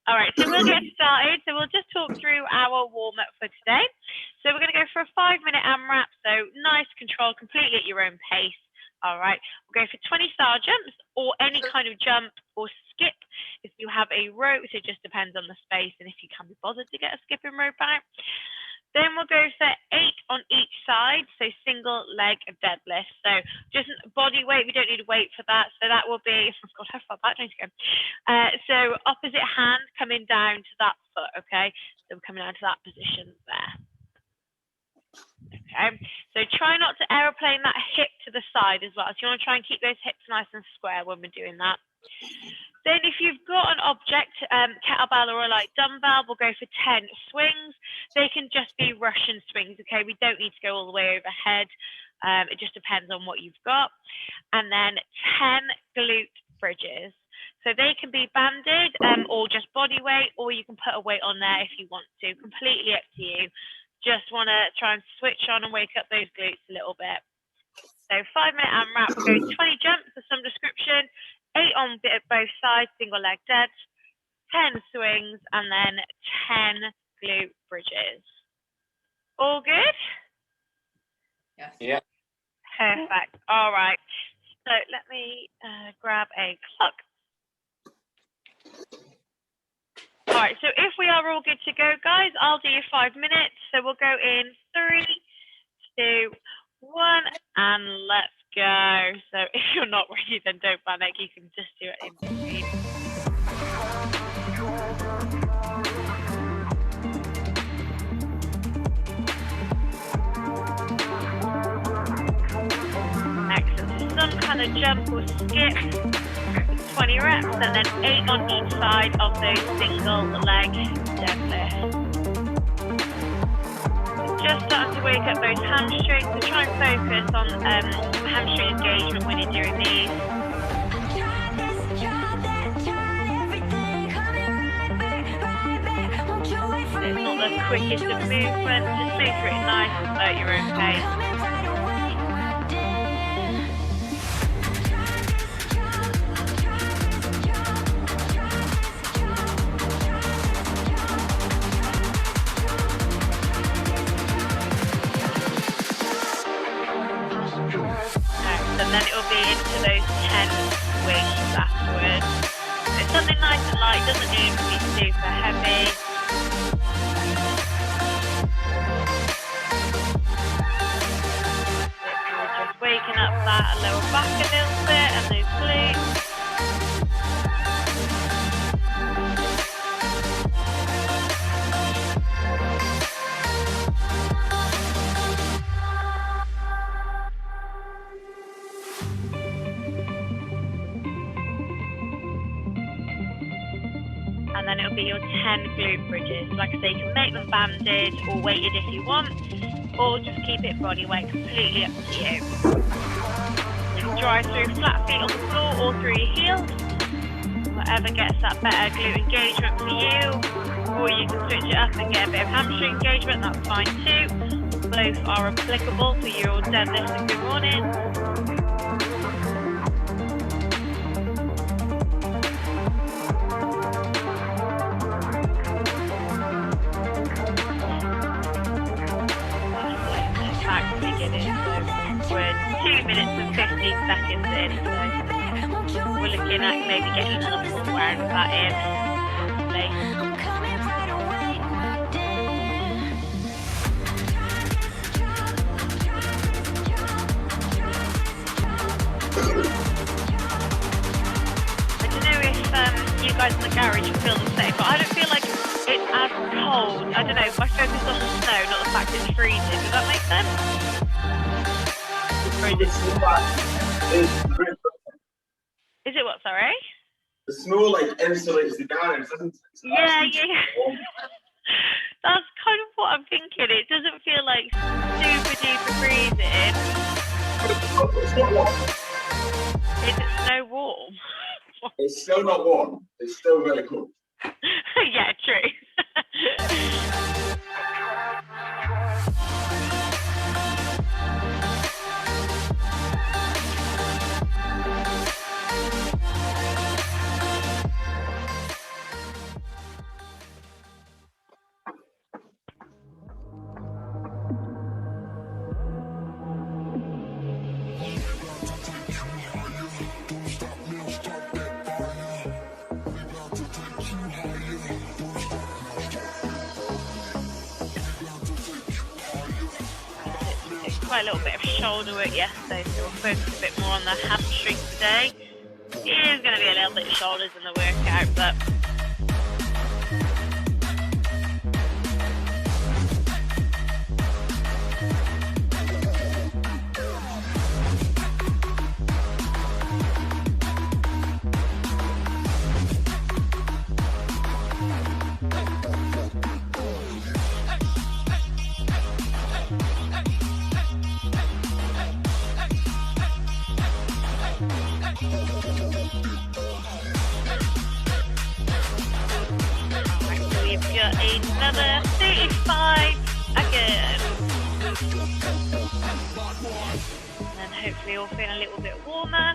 All right, so we'll get started. So we'll just talk through our warm-up for today. So we're going to go for a 5-minute AMRAP, so nice control, completely at your own pace. All right, we'll go for 20 star jumps or any kind of jump or skip. If you have a rope, so it just depends on the space and if you can be bothered to get a skipping rope out. Then we'll go for 8 on each side, so single leg deadlift. So just body weight, we don't need a weight for that. So that will be, oh God, how far back do I need to go? So opposite hand coming down to that foot, okay? So we're coming down to that position there. Okay, so try not to aeroplane that hip to the side as well. So you want to try and keep those hips nice and square when we're doing that. Then if you've got an object, kettlebell or a light dumbbell, we'll go for 10 swings. They can just be Russian swings, okay? We don't need to go all the way overhead. It just depends on what you've got. And then 10 glute bridges. So they can be banded or just body weight, or you can put a weight on there if you want to. Completely up to you. Just want to try and switch on and wake up those glutes a little bit. So 5-minute AMRAP, we'll go 20 jumps of some description. 8 on both sides, single leg dead, 10 swings, and then 10 glute bridges. All good? Yes. Yeah. Perfect. All right. So let me grab a clock. All right. So if we are all good to go, guys, I'll do you 5 minutes. So we'll go in 3, 2, 1, and let's go. So if you're not ready, then don't panic. You can just do it in between. Excellent. So some kind of jump or skip. 20 reps, and then 8 on each side of those single leg deadlifts. Just starting to wake up those hamstrings, so try and focus on hamstring engagement when you're doing these. It's not the quickest of movements, just move through it nice at your own pace. And then it will be into those 10 swings afterwards. It's something nice and light, doesn't need to be super heavy. Just waking up that lower back a little bit and those glutes. And then it'll be your 10 glute bridges. Like I say, you can make them banded or weighted if you want, or just keep it body weight, completely up to you. Drive through flat feet on the floor or through your heels. Whatever gets that better glute engagement for you. Or you can switch it up and get a bit of hamstring engagement, that's fine too. Both are applicable for your deadlift and good morning. We're 2 minutes and 15 seconds in, so we're looking at maybe getting a little more out of that in. I don't know if you guys in the garage feel the same, but I don't feel like it's as cold. I don't know, if I focus on the snow, not the fact it's freezing. Does that make sense? Is it what, sorry? The snow like insulates the garage, doesn't it? So yeah. That's kind of what I'm thinking. It doesn't feel like super duper freezing. It's not warm. Is it snow warm? It's still not warm. It's still very cold. Yeah, true. quite a little bit of shoulder work yesterday, so we'll focus a bit more on the hamstrings today. It is going to be a little bit of shoulders in the workout, but another 35 seconds. And then hopefully all feeling a little bit warmer.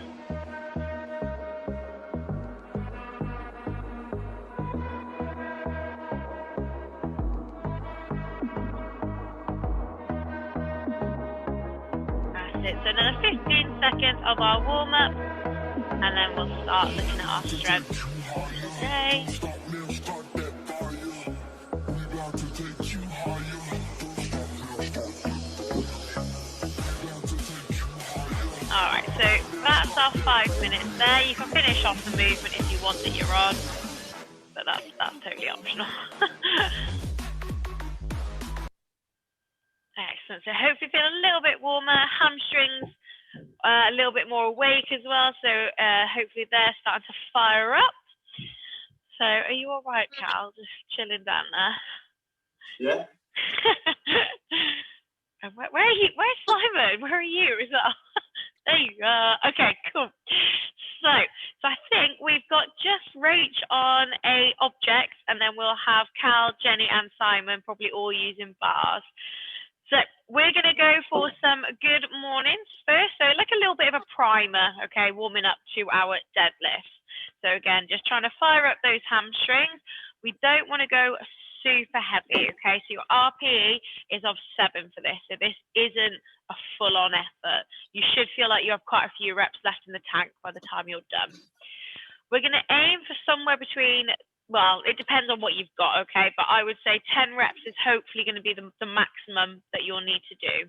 That's it. So another 15 seconds of our warm up. And then we'll start looking at our strength today. Alright, so that's our 5 minutes there. You can finish off the movement if you want that you're on, but that's totally optional. Excellent. So hopefully feel a little bit warmer, hamstrings a little bit more awake as well. So hopefully they're starting to fire up. So are you all right, Cal? Just chilling down there. Yeah. Where are you? Where's Simon? Where are you? Is that? There you go. Okay, cool. So I think we've got just Rach on a object, and then we'll have Cal, Jenny, and Simon probably all using bars. So we're going to go for some good mornings first. So like a little bit of a primer, okay, warming up to our deadlifts. So again, just trying to fire up those hamstrings. We don't want to go super heavy, okay? So your RPE is of 7 for this. So this isn't a full-on effort. You should feel like you have quite a few reps left in the tank by the time you're done. We're going to aim for somewhere between, well, it depends on what you've got, okay? But I would say 10 reps is hopefully going to be the maximum that you'll need to do.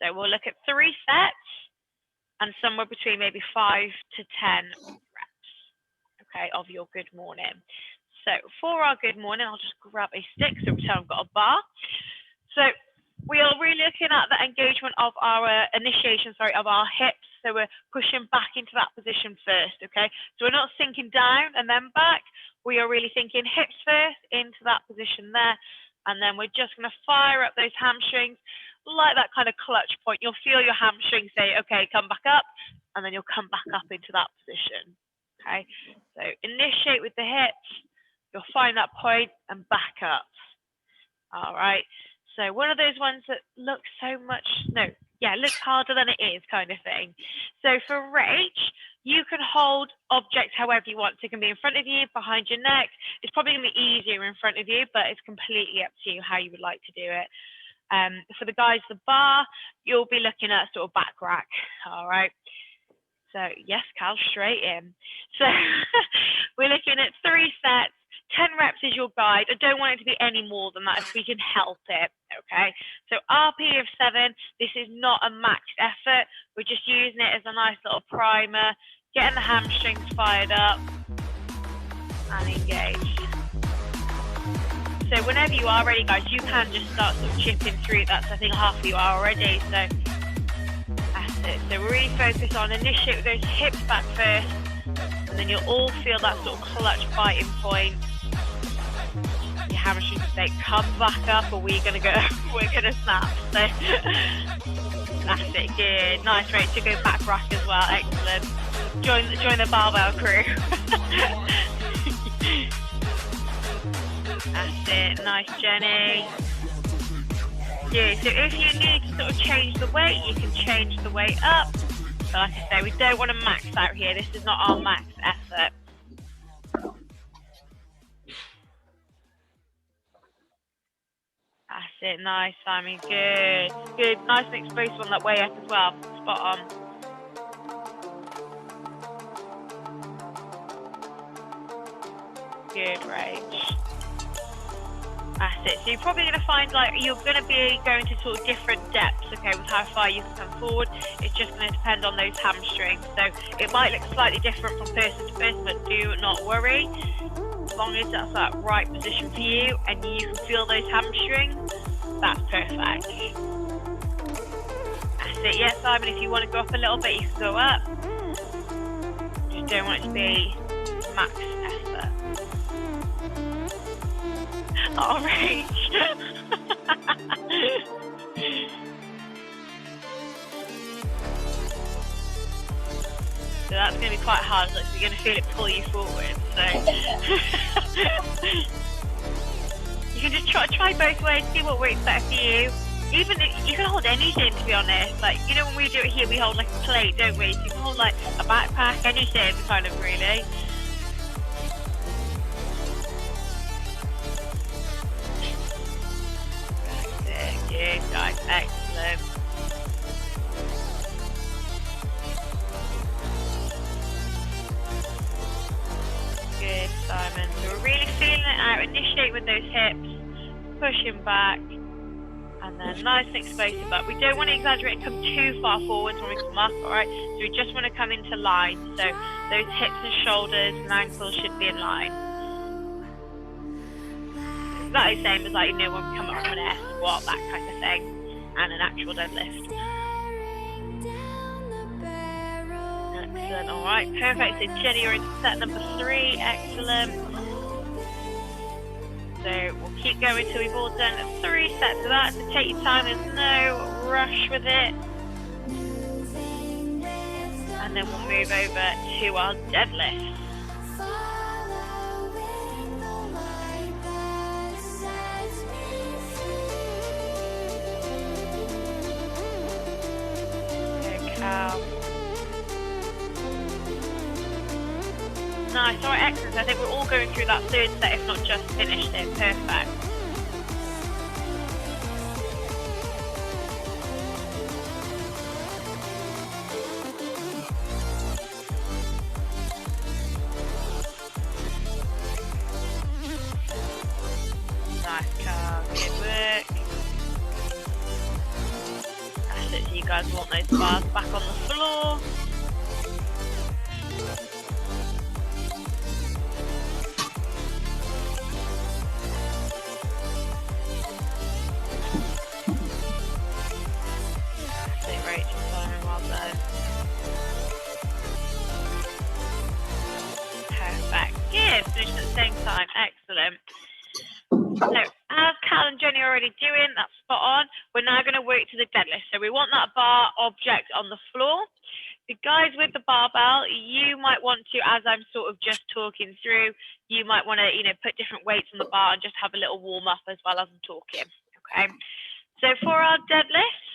So we'll look at 3 sets and somewhere between maybe 5 to 10 reps, okay, of your good morning. So for our good morning, I'll just grab a stick so pretend I've got a bar. So we are really looking at the engagement of our of our hips. So we're pushing back into that position first, okay? So we're not sinking down and then back. We are really thinking hips first into that position there. And then we're just going to fire up those hamstrings like that kind of clutch point. You'll feel your hamstrings say, okay, come back up. And then you'll come back up into that position, okay? So initiate with the hips. You'll find that point and back up. All right. So one of those ones that looks so much, looks harder than it is kind of thing. So for Rach, you can hold objects however you want. So it can be in front of you, behind your neck. It's probably going to be easier in front of you, but it's completely up to you how you would like to do it. For the guys, the bar, you'll be looking at sort of back rack. All right. So yes, Cal, straight in. So we're looking at 3 sets. 10 reps is your guide. I don't want it to be any more than that if we can help it, okay? So RP of 7, this is not a maxed effort. We're just using it as a nice little primer, getting the hamstrings fired up and engaged. So whenever you are ready, guys, you can just start sort of chipping through that. So I think half of you are already, so that's it. So we're really focused on initiate with those hips back first, and then you'll all feel that sort of clutch biting point. Your hamstrings say, come back up or we're gonna snap. So that's it, good. Nice, Rach, to go back rack as well, excellent. Join the barbell crew. That's it, nice, Jenny. Yeah, so if you need to sort of change the weight, you can change the weight up. But like I say, we don't want to max out here. This is not our max effort. That's it, nice, Simon, good. Good, nice and explosive on that way up as well. Spot on. Good, Rach. That's it. So you're probably going to find like you're going to be going to sort of different depths, okay, with how far you can come forward. It's just going to depend on those hamstrings. So it might look slightly different from person to person, but do not worry. As long as that's that right position for you and you can feel those hamstrings, that's perfect. That's it. Yes, Simon, if you want to go up a little bit, you can go up. Just don't want it to be max effort. All right. So that's going to be quite hard. Like, you're going to feel it pull you forward. So you can just try both ways, see what works better for you. Even you can hold anything, to be honest. Like, you know, when we do it here, we hold like a plate, don't we? So you can hold like a backpack, anything, kind of, really. Good, guys, excellent. Good, Simon. So we're really feeling it out. Initiate with those hips, pushing back, and then nice and explosive up. We don't want to exaggerate and come too far forwards when we come up, all right? So we just want to come into line. So those hips and shoulders and ankles should be in line. Exactly the same as, like, you know, when we come up from an air squat, that kind of thing, and an actual deadlift. Excellent, all right, perfect. So Jenny, you're in set number 3, excellent. So we'll keep going till we've all done 3 sets of that. So take your time, there's no rush with it. And then we'll move over to our deadlift. Nice, all right, excellent. I think we're all going through that 3rd set, if not just finished it. Perfect. Nice, Carl. Good work. That's it. So you guys want those bars back on the floor. Finish at the same time. Excellent. So as Cal and Jenny are already doing, that's spot on. We're now going to work to the deadlift. So we want that bar object on the floor. The guys with the barbell, you might want to, as I'm sort of just talking through, you might want to, you know, put different weights on the bar and just have a little warm up as well as I'm talking. Okay. So for our deadlift,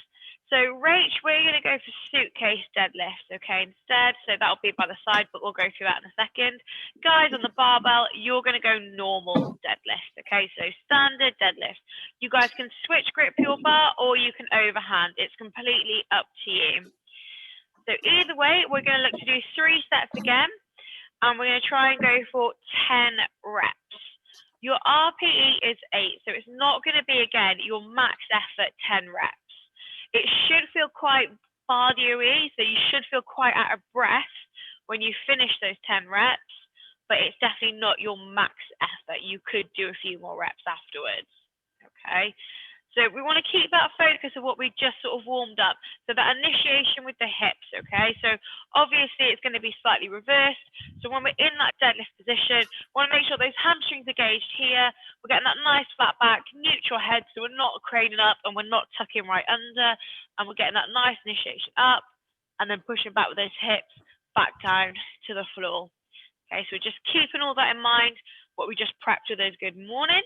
so Rach, we're going to go for suitcase deadlift, okay, instead. So that'll be by the side, but we'll go through that in a second. Guys, on the barbell, you're going to go normal deadlift, okay? So standard deadlift. You guys can switch grip your bar or you can overhand. It's completely up to you. So either way, we're going to look to do 3 sets again, and we're going to try and go for 10 reps. Your RPE is 8, so it's not going to be, again, your max effort 10 reps. It should feel quite cardio-y, so you should feel quite out of breath when you finish those 10 reps, but it's definitely not your max effort. You could do a few more reps afterwards, okay? So we want to keep that focus of what we just sort of warmed up. So that initiation with the hips, okay? So obviously it's going to be slightly reversed. So when we're in that deadlift position, we want to make sure those hamstrings are gauged here. We're getting that nice flat back, neutral head, so we're not craning up and we're not tucking right under. And we're getting that nice initiation up and then pushing back with those hips back down to the floor. Okay, so we're just keeping all that in mind, what we just prepped with those good mornings.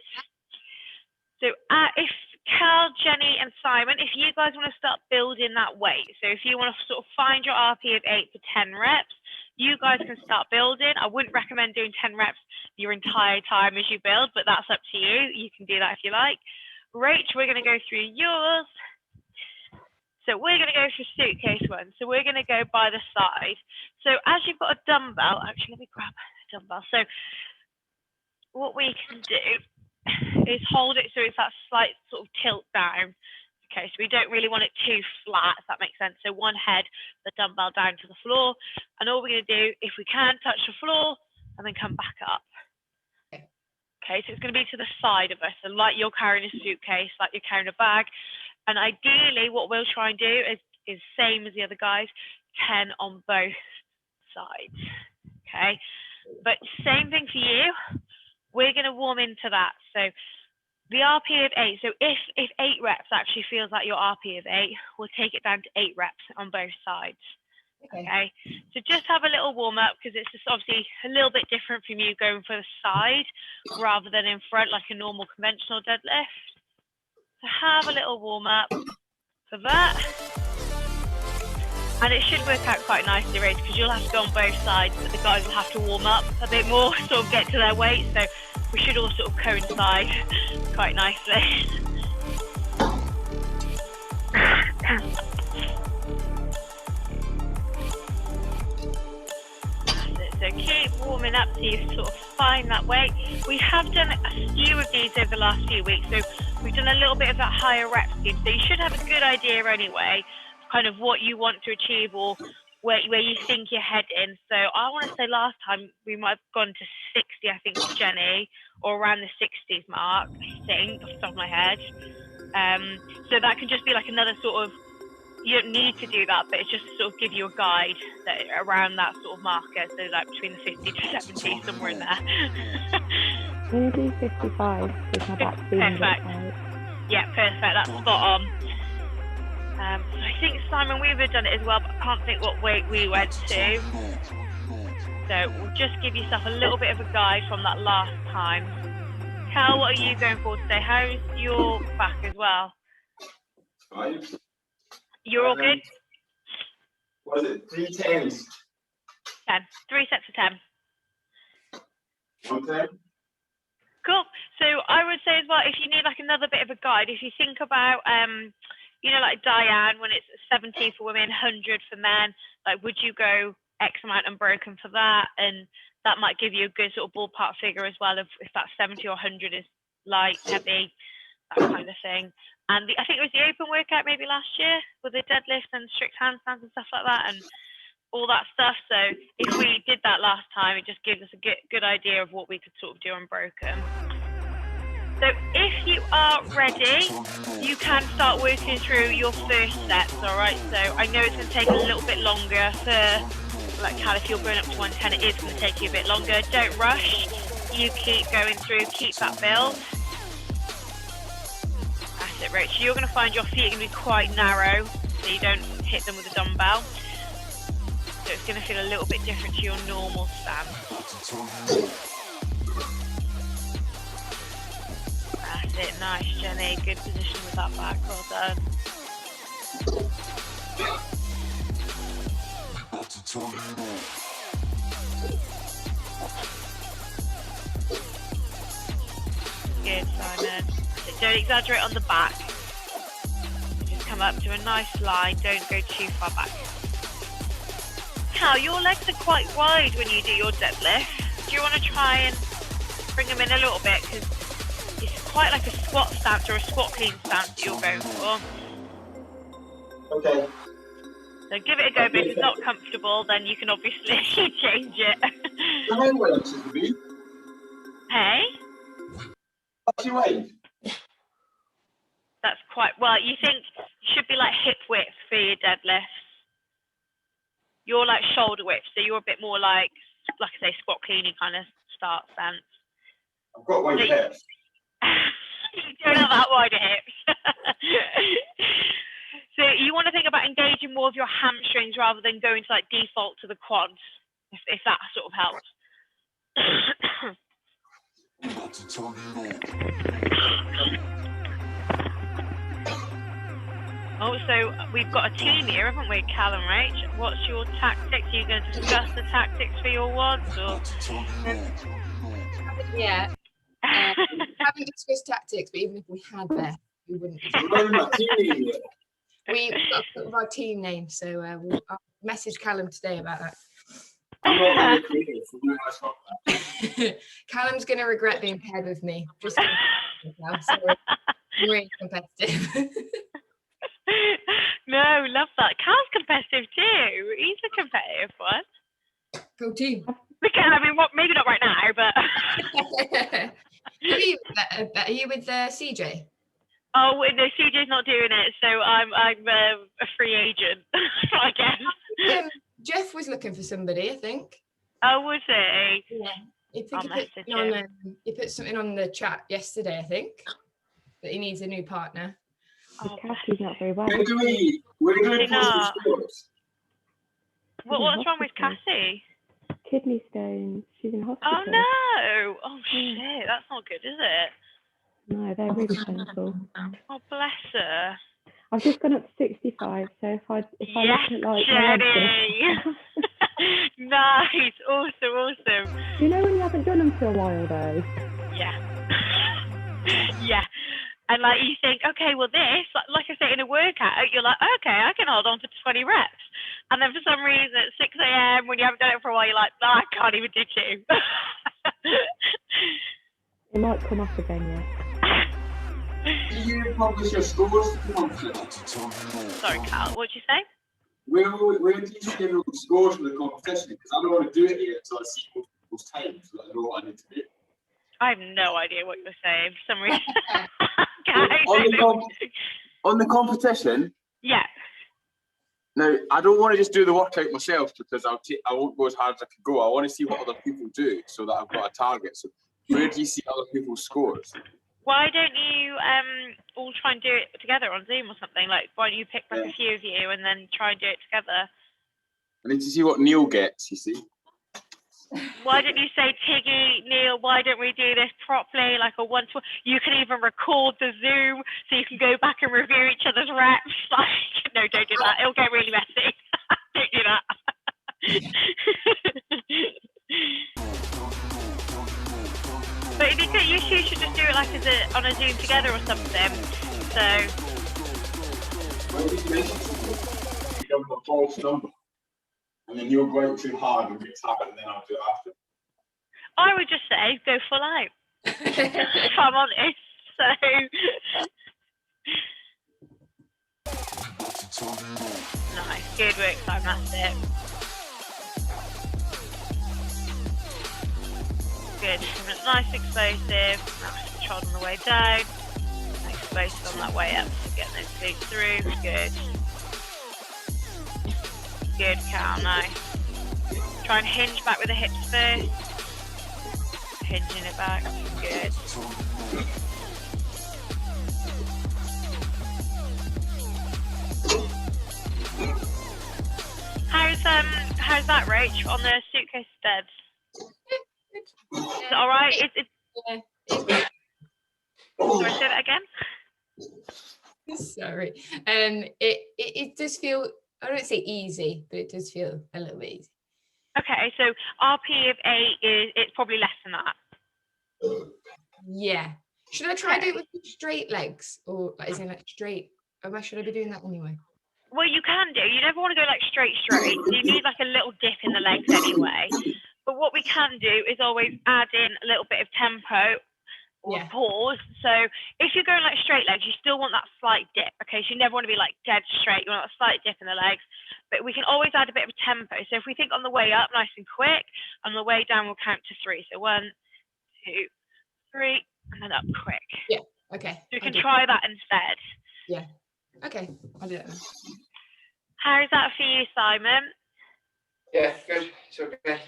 So if Cal, Jenny, and Simon, if you guys want to start building that weight, so if you want to sort of find your RP of 8 to 10 reps, you guys can start building. I wouldn't recommend doing 10 reps your entire time as you build, but that's up to you. You can do that if you like. Rach, we're going to go through yours. So we're going to go for suitcase one. So we're going to go by the side. So as you've got a dumbbell, actually, let me grab a dumbbell. So what we can do is hold it so it's that slight sort of tilt down. Okay, so we don't really want it too flat, if that makes sense. So one head, the dumbbell down to the floor, and all we're going to do, if we can, touch the floor and then come back up. Okay, so it's going to be to the side of us, so like you're carrying a suitcase, like you're carrying a bag. And ideally, what we'll try and do is same as the other guys, 10 on both sides. Okay, but same thing for you. We're going to warm into that. So the RP of 8. So if 8 reps actually feels like your RP of 8, we'll take it down to 8 reps on both sides. Okay, so just have a little warm up, because it's just obviously a little bit different from you going for the side rather than in front like a normal conventional deadlift. So have a little warm up for that, and it should work out quite nicely, Rach, because you'll have to go on both sides, but the guys will have to warm up a bit more, sort of get to their weight. So we should all sort of coincide quite nicely. So keep warming up till you sort of find that weight. We have done a few of these over the last few weeks, so we've done a little bit of that higher rep scheme. So you should have a good idea anyway, kind of what you want to achieve or where you think you're heading. So I want to say last time we might have gone to 60, I think, for Jenny, or around the 60s mark, I think, off the top of my head. So that can just be like another sort of, you don't need to do that, but it's just to sort of give you a guide that around that sort of marker, so like between the 50 to 70, somewhere in there. Can you do 55? Because my back's feeling Perfect. Yeah, perfect, that's spot on. So I think Simon Weaver done it as well, but I can't think what weight we went to. So we'll just give yourself a little bit of a guide from that last time. Cal, what are you going for today? How's your back as well? 5. You're all good? Was it 3 10s? 10. 3 sets of 10. 1 10? Cool. So I would say as well, if you need like another bit of a guide, if you think about, you know, like Diane, when it's 70 for women, 100 for men, like would you go X amount unbroken for that? And that might give you a good sort of ballpark figure as well, of if that 70 or 100 is light, heavy, that kind of thing. And I think it was the open workout maybe last year with the deadlift and strict handstands and stuff like that, and all that stuff. So if we did that last time, it just gives us a good idea of what we could sort of do unbroken. So if you are ready, you can start working through your first sets, all right? So I know it's going to take a little bit longer for, like Cal, if you're going up to 110, it is going to take you a bit longer. Don't rush. You keep going through, keep that build. That's it, Rach. You're going to find your feet are going to be quite narrow, so you don't hit them with a dumbbell. So it's going to feel a little bit different to your normal stance. That's it, nice, Jenny. Good position with that back. Well done. Good, Simon. Don't exaggerate on the back. Just come up to a nice line. Don't go too far back. Cal, your legs are quite wide when you do your deadlift. Do you want to try and bring them in a little bit? Because it's quite like a squat stance or a squat clean stance that you're going for. Okay. So give it a go, but if it's not comfortable, then you can obviously change it. How much is it be? Hey? What's your weight? That's quite, well, you think it should be like hip width for your deadlift. You're like shoulder width, so you're a bit more like I say, squat cleaning kind of start stance. I've got wide hips. You don't have that wide hips. So you want to think about engaging more of your hamstrings rather than going to like default to the quads, if that sort of helps. Also, we've got a team here, haven't we, Cal and Rach? What's your tactics? Are you going to discuss the tactics for your WODs? Or? Yeah. We haven't discussed tactics, but even if we had them, we wouldn't. We've got sort of our team name, so I'll message Callum today about that. I'm Callum's going to regret being paired with me. Just now, so we're really competitive. No, love that. Cal's competitive too. He's a competitive one. Go team. Okay, I mean, maybe not right now, but. Are you with CJ? Oh no, CJ's not doing it, so I'm a free agent, I guess. Jeff was looking for somebody, I think. Oh, was he? Yeah. He put something on the chat yesterday, I think, that he needs a new partner. Oh, Cassie's not very well. We're doing not. scores. What's wrong with Cassie? Kidney stones. She's in hospital. Oh no! Oh shit, that's not good, is it? No, they're really painful. Oh bless her. I've just gone up to 65, so if I Yes, look at like Jenny. Nice, awesome. You know when you haven't done them for a while though? Yeah. Yeah. And like you think, okay, well this, like I say, in a workout, you're like, okay, I can hold on for 20 reps. And then for some reason at 6 a.m. when you haven't done it for a while, you're like, no, I can't even do 2. It might come up again, yeah. Do you publish your scores? Sorry, Cal, what'd you say? Where do you schedule the scores for the competition? Because I don't want to do it here until I see most people's times, so I know what I need to do. I have no idea what you're saying for some reason. On the competition? Yeah. Now, I don't want to just do the workout myself because I won't go as hard as I can go. I want to see what other people do so that I've got a target. So where do you see other people's scores? Why don't you all try and do it together on Zoom or something? Like, why don't you pick like a few of you and then try and do it together? I need to see what Neil gets, you see. Why don't you say, Tiggy, Neil, why don't we do this properly, like a one-to-one? You can even record the Zoom so you can go back and review each other's reps. Like, no, don't do that. It'll get really messy. Don't do that. But you should just do it like on a Zoom together or something. So. Well, you mentioned something. You have a false number. And then you're going too hard and get tired, and then I'll do it after. I would just say go full out. If I'm honest. So nice, good work, Simon. That's it. Good. Nice explosive. Nice controlled on the way down. Explosive on that way up. Getting those glutes through. Good. Good, Cal, nice. Try and hinge back with the hips first. Hinging it back, good. How's that, Rach, on the suitcase bed? Is it all right? Sorry, say that again? Sorry. It does feel, I don't say easy, but it does feel a little bit easy. Okay, so RP of 8 it's probably less than that. Yeah. Should I try to do it with straight legs, or like, is it like straight? Or should I be doing that anyway? Well, you can do. You never want to go like straight. So you need like a little dip in the legs anyway. But what we can do is always add in a little bit of tempo. Or pause. So if you're going like straight legs, you still want that slight dip. Okay, so you never want to be like dead straight. You want a slight dip in the legs, but we can always add a bit of tempo. So if we think on the way up, nice and quick, on the way down, we'll count to 3. So 1, 2, 3, and then up quick. Yeah. Okay. So we can try that instead. Yeah. Okay. I'll do that. How's that for you, Simon? Yeah, good. It's okay.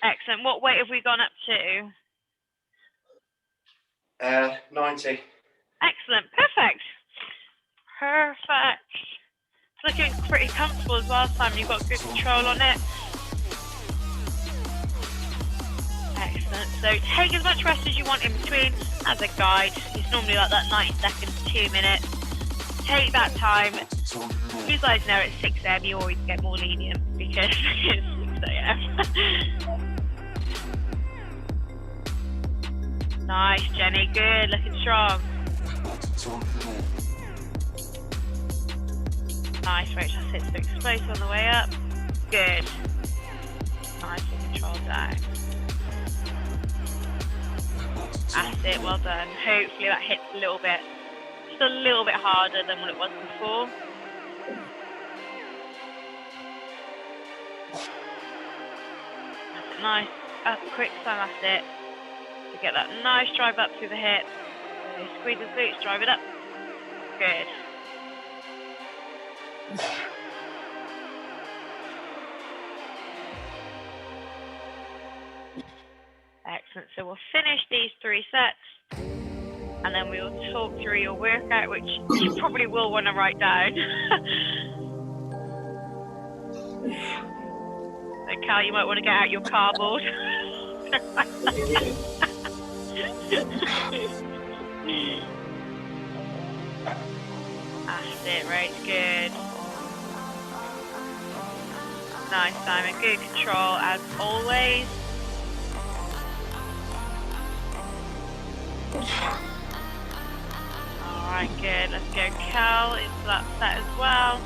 Excellent. What weight have we gone up to? 90. Excellent. Perfect. It's looking pretty comfortable as well, Simon. You've got good control on it. Excellent. So take as much rest as you want in between as a guide. It's normally like that 90 seconds, 2 minutes. Take that time. You guys know at 6 a.m. you always get more lenient because it's 6 a.m. Nice, Jenny. Good. Looking strong. Nice, Rachel. That's it. So explosive on the way up. Good. Nice and control down. That's That's it, well done. Hopefully that hits a little bit, just a little bit harder than what it was before. That's it, nice, up, quick time, that's it. You get that nice drive up through the hip. So squeeze the glutes, drive it up. Good. Excellent. So we'll finish these 3 sets, and then we'll talk through your workout, which you probably will want to write down. So Cal, you might want to get out your cardboard. That's it, right, good. Nice, Simon, good control as always. Alright, good, let's go Cal into that set as well.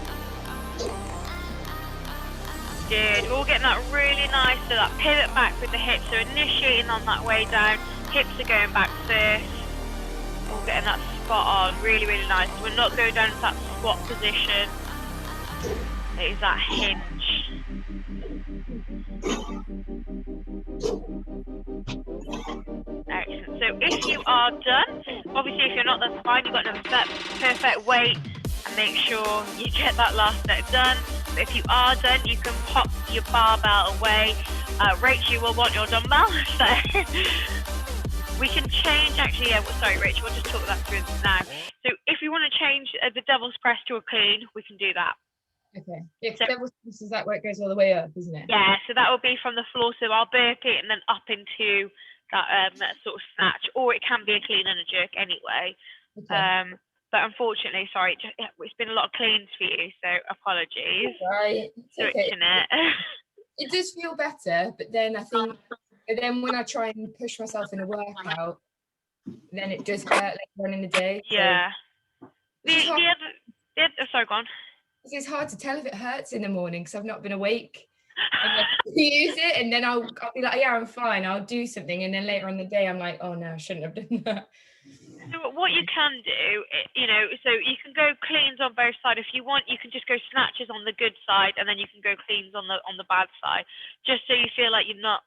Good, we're all getting that really nice, so that pivot back with the hips, so initiating on that way down, hips are going back first. We're all getting that spot on, really, really nice. We're not going down into that squat position. It is that hinge. Excellent. So if you are done, obviously if you're not, that's fine. You've got another set, perfect weight, and make sure you get that last set done. But if you are done, you can pop your barbell away. Rach, you will want your dumbbell, so we can change. Actually, yeah. Sorry, Rach, we'll just talk that through now. So if you want to change the devil's press to a clean, we can do that. Okay. Yeah, So- devil's press is that where it goes all the way up, isn't it? Yeah, so that will be from the floor. So I'll burp it and then up into that sort of snatch, or it can be a clean and a jerk anyway. Okay. But unfortunately, sorry, it's been a lot of cleans for you, so apologies. Right. It's okay. Switching it. It does feel better, but then I think, but then when I try and push myself in a workout, then it does hurt later on in the day. So Yeah. it's hard, Sorry, go on. it's hard to tell if it hurts in the morning because I've not been awake. And then I use it, and then I'll be like, yeah, I'm fine. I'll do something, and then later in the day, I'm like, oh no, I shouldn't have done that. So what you can do, so you can go cleans on both sides. If you want, you can just go snatches on the good side, and then you can go cleans on the bad side, just so you feel like you're not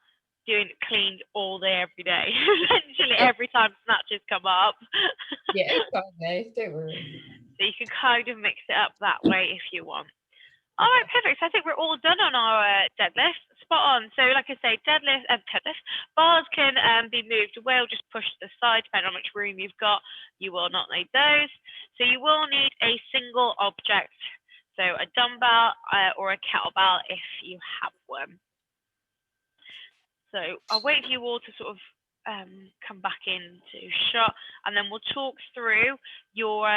doing cleans all day, every day. Essentially, every time snatches come up. Yeah, it's fine though. Don't worry. So you can kind of mix it up that way if you want. All right, perfect. So I think we're all done on our deadlift. Spot on. So like I say, deadlift, bars can be moved away or just pushed to the side, depending on which room you've got. You will not need those. So you will need a single object. So a dumbbell or a kettlebell if you have one. So I'll wait for you all to sort of come back into shot, and then we'll talk through your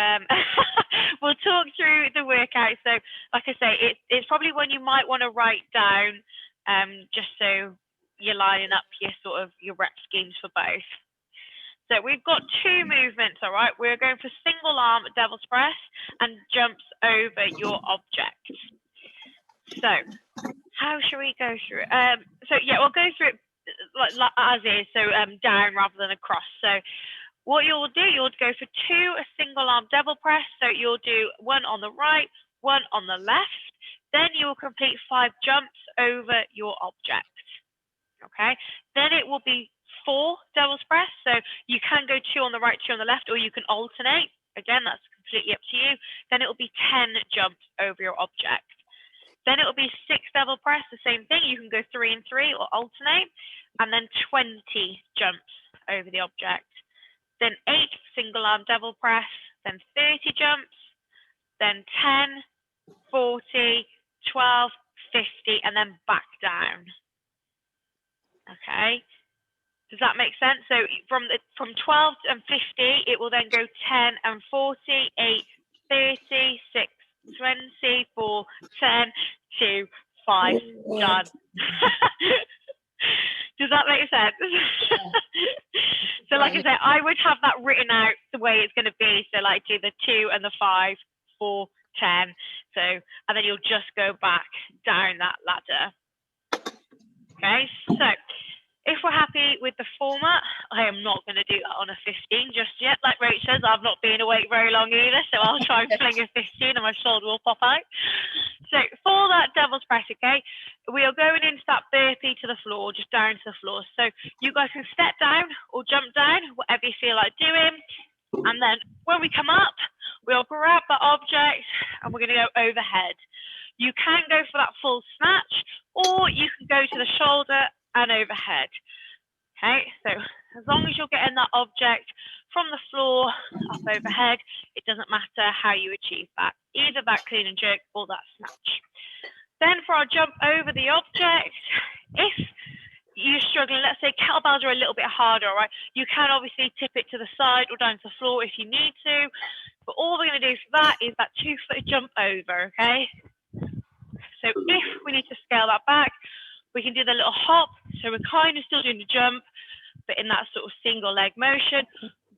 we'll talk through the workout. So like I say, it's probably one you might want to write down, just so you're lining up your rep schemes for both. So we've got 2 movements, all right? We're going for single arm devil's press and jumps over your object. So how should we go through it? So yeah, we'll go through it like as is, so down rather than across. So what you'll do, you'll go for 2 a single arm devil press. So you'll do 1 on the right, 1 on the left. Then you will complete 5 jumps over your object. Okay. Then it will be 4 devil's press. So you can go 2 on the right, 2 on the left, or you can alternate. Again, that's completely up to you. Then it will be 10 jumps over your object. Then it will be 6 devil press, the same thing. You can go 3 and 3 or alternate, and then 20 jumps over the object. Then 8 single arm devil press, then 30 jumps, then 10, 40, 12, 50, and then back down. Okay. Does that make sense? So from 12 and 50, it will then go 10 and 40, 8, 30, 6, 20, 4, 10, 2, 5, done. Does that make sense? So like I said, I would have that written out the way it's going to be. So like do the 2 and the 5, 4, 10. So, and then you'll just go back down that ladder. Okay, so If we're happy with the format, I am not going to do that on a 15 just yet. Like Rach says, I've not been awake very long either, so I'll try and fling a 15 and my shoulder will pop out. So for that devil's press, okay, we are going into that burpee to the floor, just down to the floor. So you guys can step down or jump down, whatever you feel like doing. And then when we come up, we'll grab that object and we're going to go overhead. You can go for that full snatch, or you can go to the shoulder and overhead. Okay, so as long as you're getting that object from the floor up overhead, it doesn't matter how you achieve that, either that clean and jerk or that snatch. Then for our jump over the object, if you're struggling, let's say kettlebells are a little bit harder, right? You can obviously tip it to the side or down to the floor if you need to, but all we're going to do for that is that 2-foot jump over, okay? So if we need to scale that back, we can do the little hop, so we're kind of still doing the jump, but in that sort of single leg motion,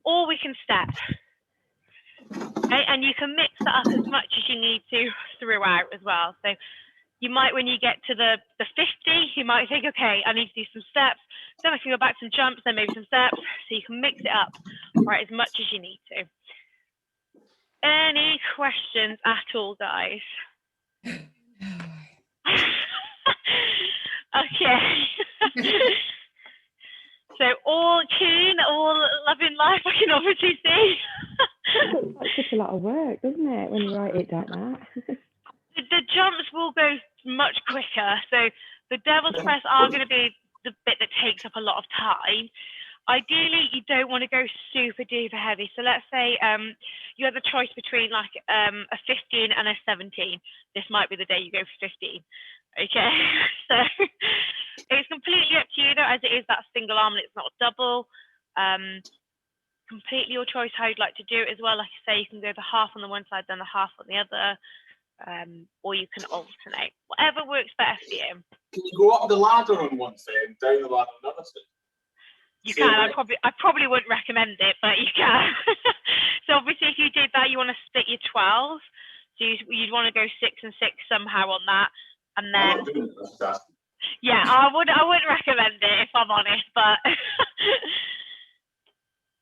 or we can step. Okay, and you can mix that up as much as you need to throughout as well. So you might, when you get to the 50, you might think, okay, I need to do some steps, then I can go back some jumps, then maybe some steps, so you can mix it up, right, as much as you need to. Any questions at all, guys? Okay. So all keen, all loving life, I can obviously see. That's such a lot of work, doesn't it, when you write it like that? The jumps will go much quicker. So the devil's press are going to be the bit that takes up a lot of time. Ideally, you don't want to go super duper heavy. So let's say you have a choice between like a 15 and a 17. This might be the day you go for 15. Okay, so it's completely up to you though, as it is that single arm and it's not double. Completely your choice how you'd like to do it as well. Like I say, you can go the half on the one side, then the half on the other, or you can alternate. Whatever works better for you. Can you go up the ladder on one side and down the ladder on the other side? You can. I probably wouldn't recommend it, but you can. So obviously, if you did that, you want to split your 12. So you'd want to go 6 and 6 somehow on that. And then, yeah, I wouldn't recommend it if I'm honest, but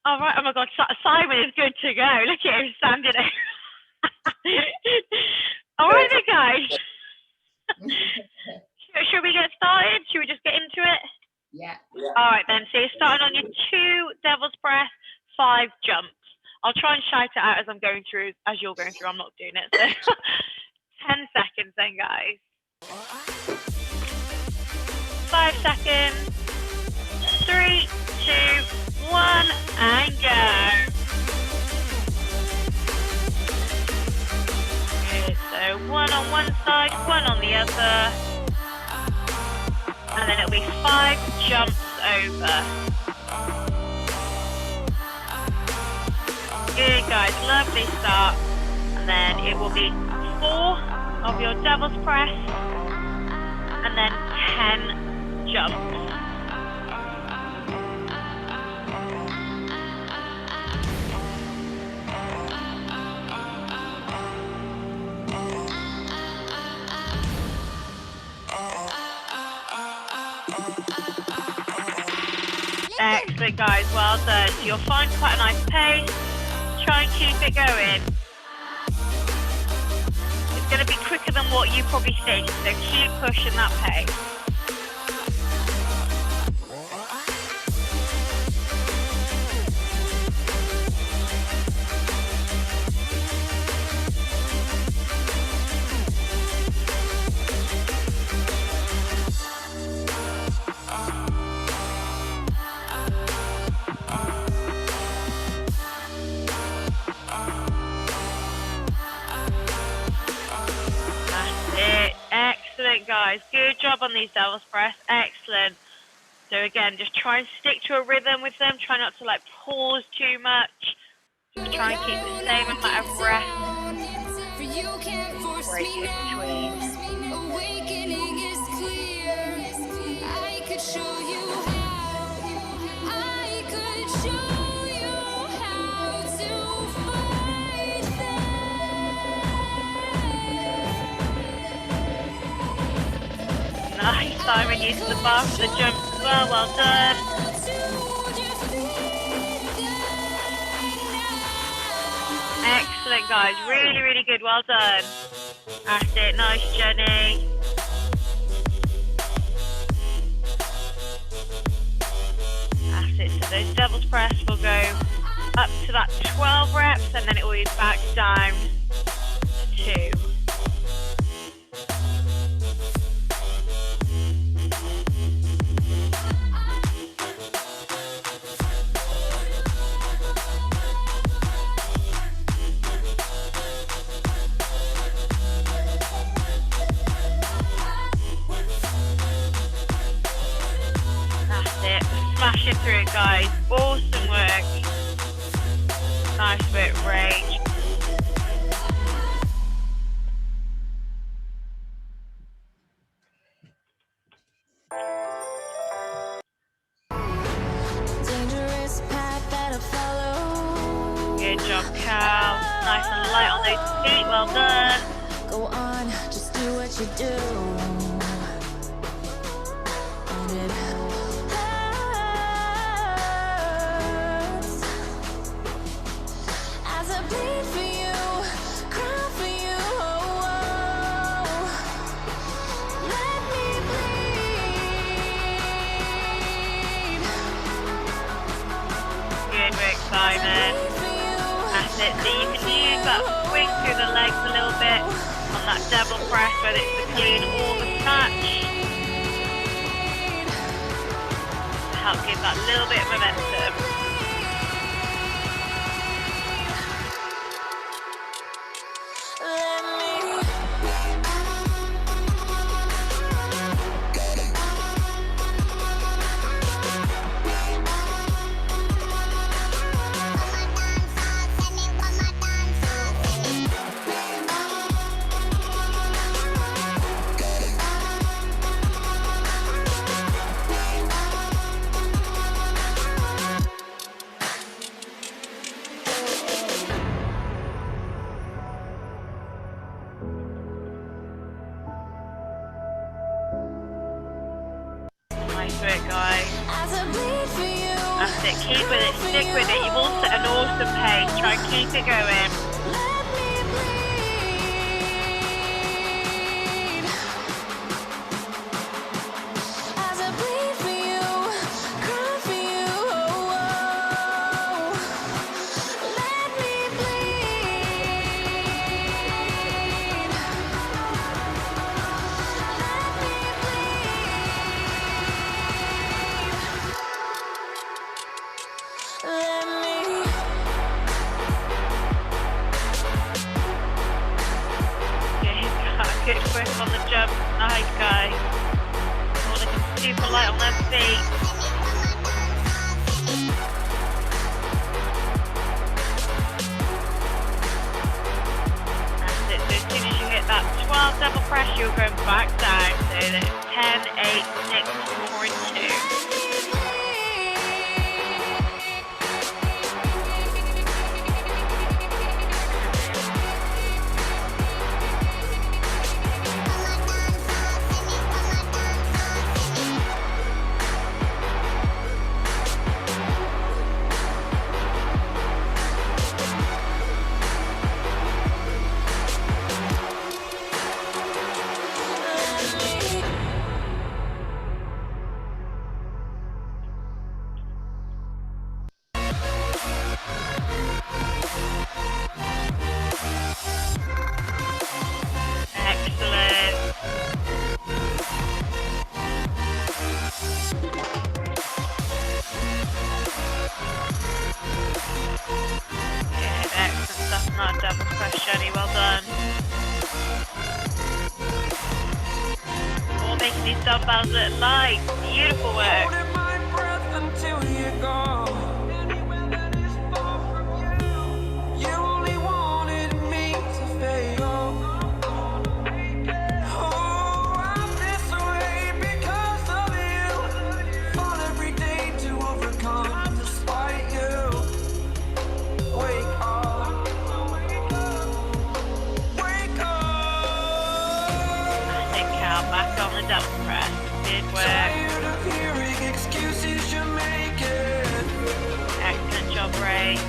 all right. Oh my God, Simon is good to go. Look at him standing there. All right, then, guys. Should we get started? Should we just get into it? Yeah. All right, then. So you're starting on your 2 devil's press, 5 jumps. I'll try and shout it out as I'm going through, as you're going through. I'm not doing it. So 10 seconds, then, guys. 5 seconds. 3, 2, 1, and go. Okay, so 1 on one side, 1 on the other, and then it'll be 5 jumps over. Good, guys, lovely start. And then it will be 4 of your devil's press, and then 10 jumps. Excellent, guys, well done. So you'll find quite a nice pace. Try and keep it going. It's going to be quicker than what you probably think, so keep pushing that pace. Guys, good job on these devil's press. Excellent. So again, just try and stick to a rhythm with them. Try not to like pause too much. Just try and keep the same amount of breath. Break in between. Nice, Simon, using the bar for the jumps and well. Well done. Excellent, guys. Really, really good. Well done. That's it. Nice, Jenny. That's it. So those doubles press will go up to that 12 reps, and then it will be back down to 2. Smashing through it, guys. Awesome work. Nice work, Rach. Good job, Cal. Nice and light on those feet. Well done. Go on, just do what you do. Simon. That's it. So you can use that swing through the legs a little bit on that double press, whether it's the clean or the snatch, to help give that little bit of momentum. Nice work, guys. That's it. Keep with it. Stick with it. You've all set an awesome pace. Try and keep it going. Good grip on the jump. Nice, guys. All looking super light on their feet. That's it. So as soon as you hit that 12 double press, you're going back down. So that's 10, 8, 6, 4, and 2. Double press, Jenny, well done. All making these dumbbells look light. Beautiful work. Back on the double press. Good work. range.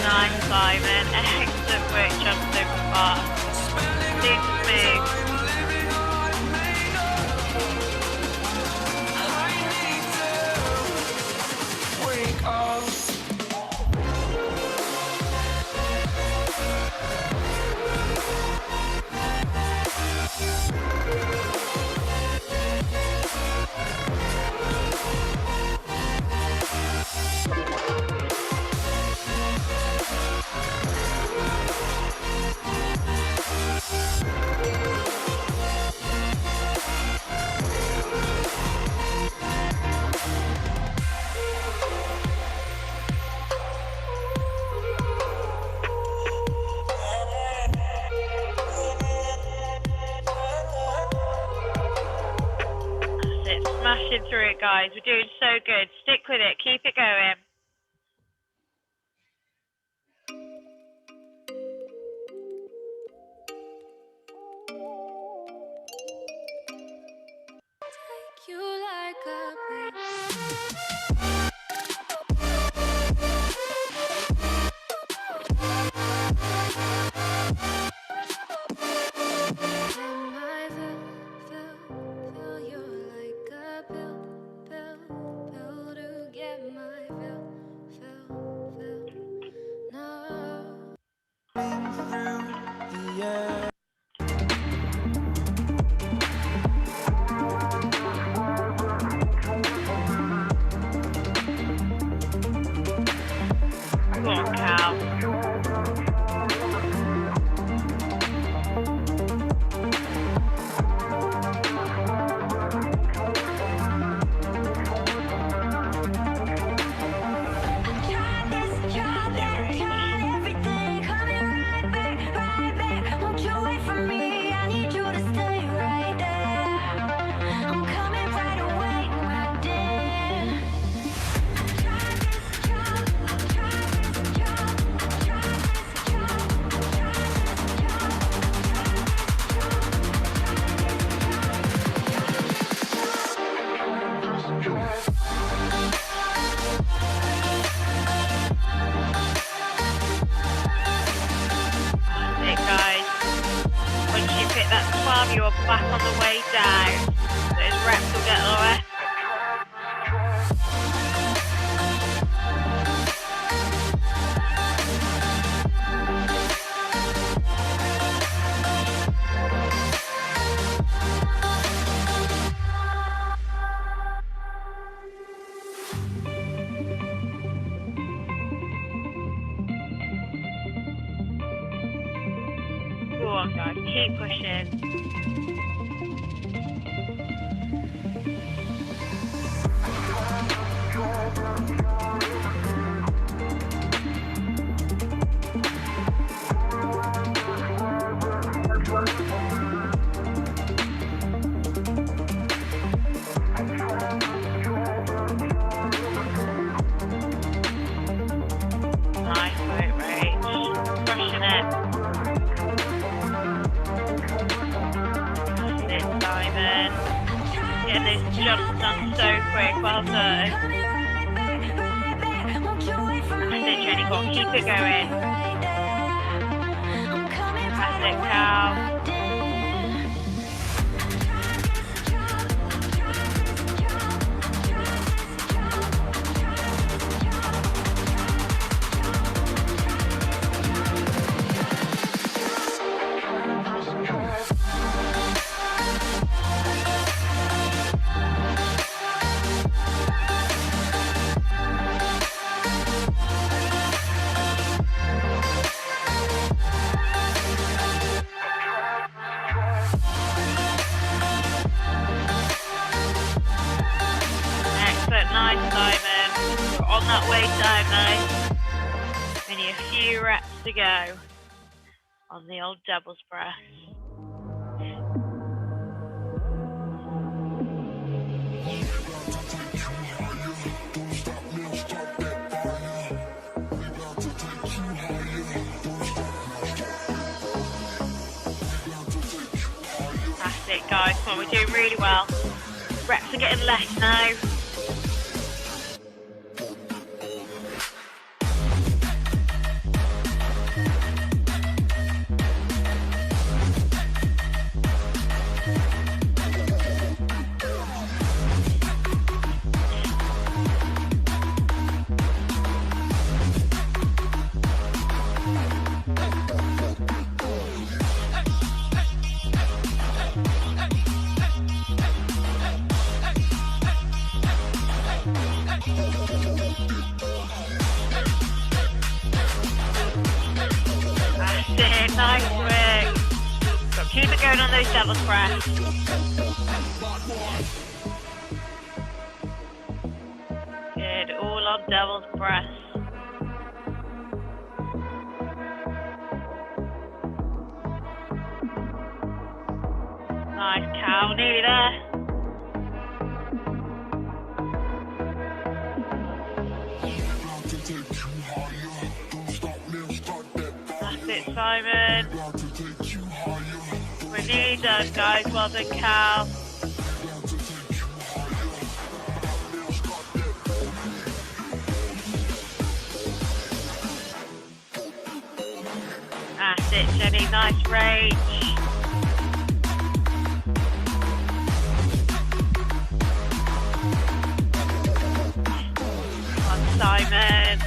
Nice, Simon. Excellent work, John, so far. Super smooth. Smashing through it, guys. We're doing so good. Stick with it. Keep it going. Take you like a Go on, Cal. You're back on the way down. Those reps will get lower. Go on, guys, keep pushing. Nice work, Rach. Crushing it. That's it, Simon. Getting those jumps done so quick. Well done. That's it, Jenny. Go on, keep it going. That's it, Cal. Nice, Simon. We're on that way down now. Only a few reps to go on the old doubles press. Fantastic, guys. Come on, we're doing really well. Reps are getting less now. That's it, nice work. So keep it going on those devil's breaths. Good, all on devil's breaths. Nice, Cal, nearly there. That's it, Simon. We're nearly done, guys. Well done, Cal. That's it, Jenny. Nice rage. On Simon.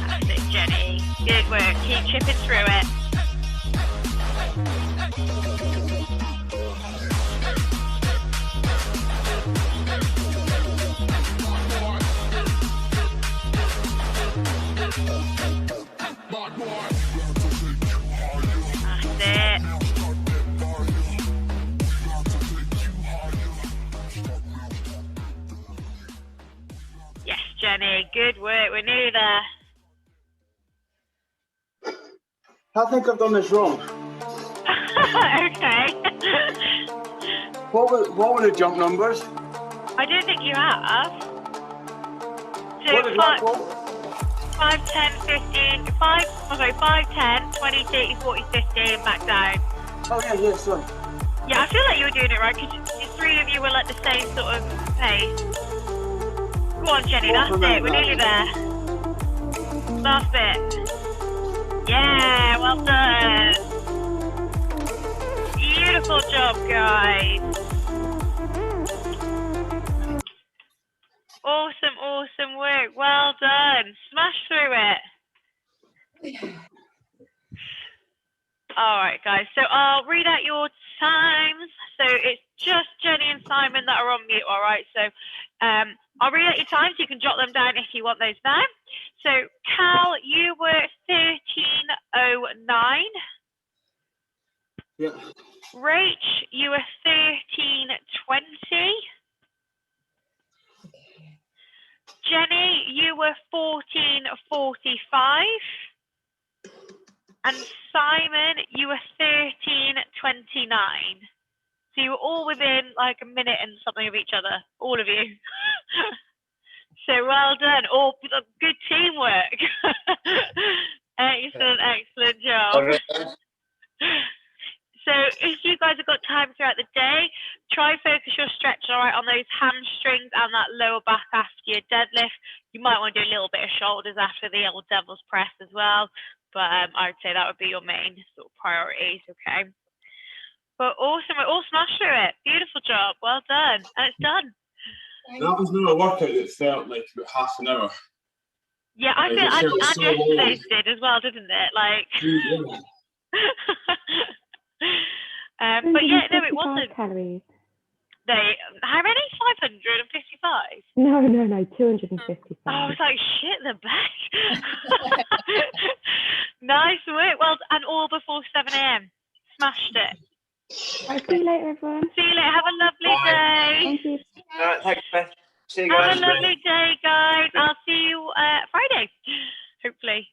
That's it, Jenny. Good work. Keep chipping through it. That's it. Yes, Jenny. Good work. We're nearly there. I think I've done this wrong. Okay. What were the jump numbers? I don't think you have. What So did that go? 5, 10, 15, 5, 10, 20, 30, 40, 50, and back down. Oh yeah, sorry. Yeah, I feel like you were doing it right, because the three of you were like the same sort of pace. Go on, Jenny, that's it. We're nearly there. Last bit. Yeah, well done. Beautiful job, guys. Awesome work. Well done. Smash through it. All right, guys. So I'll read out your times. So it's just Jenny and Simon that are on mute, all right? So I'll read out your times. You can jot them down if you want those down. So Cal, you were 13:09. Yeah. Rach, you were 13:20. Jenny, you were 14:45. And Simon, you were 13:29. So you were all within like a minute and something of each other, all of you. So well done, all good teamwork. Excellent job. So if you guys have got time throughout the day, try focus your stretch, all right, on those hamstrings and that lower back after your deadlift. You might want to do a little bit of shoulders after the old devil's press as well. But I would say that would be your main sort of priorities, okay? But awesome, we're all smashed through it. Beautiful job, well done, and it's done. That was not a workout that felt like about half an hour. Yeah, I feel and yesterday's did as well, didn't it? Like, but yeah, no, it wasn't. Calories. How many? 555? No, 255. Oh, I was like, shit, the best. Nice work. Well, and all before 7 a.m. Smashed it. I'll see you later, everyone. See you later. Have a lovely day. Thank you. Thanks, Beth. See you guys. Have a lovely day, guys. I'll see you Friday, hopefully.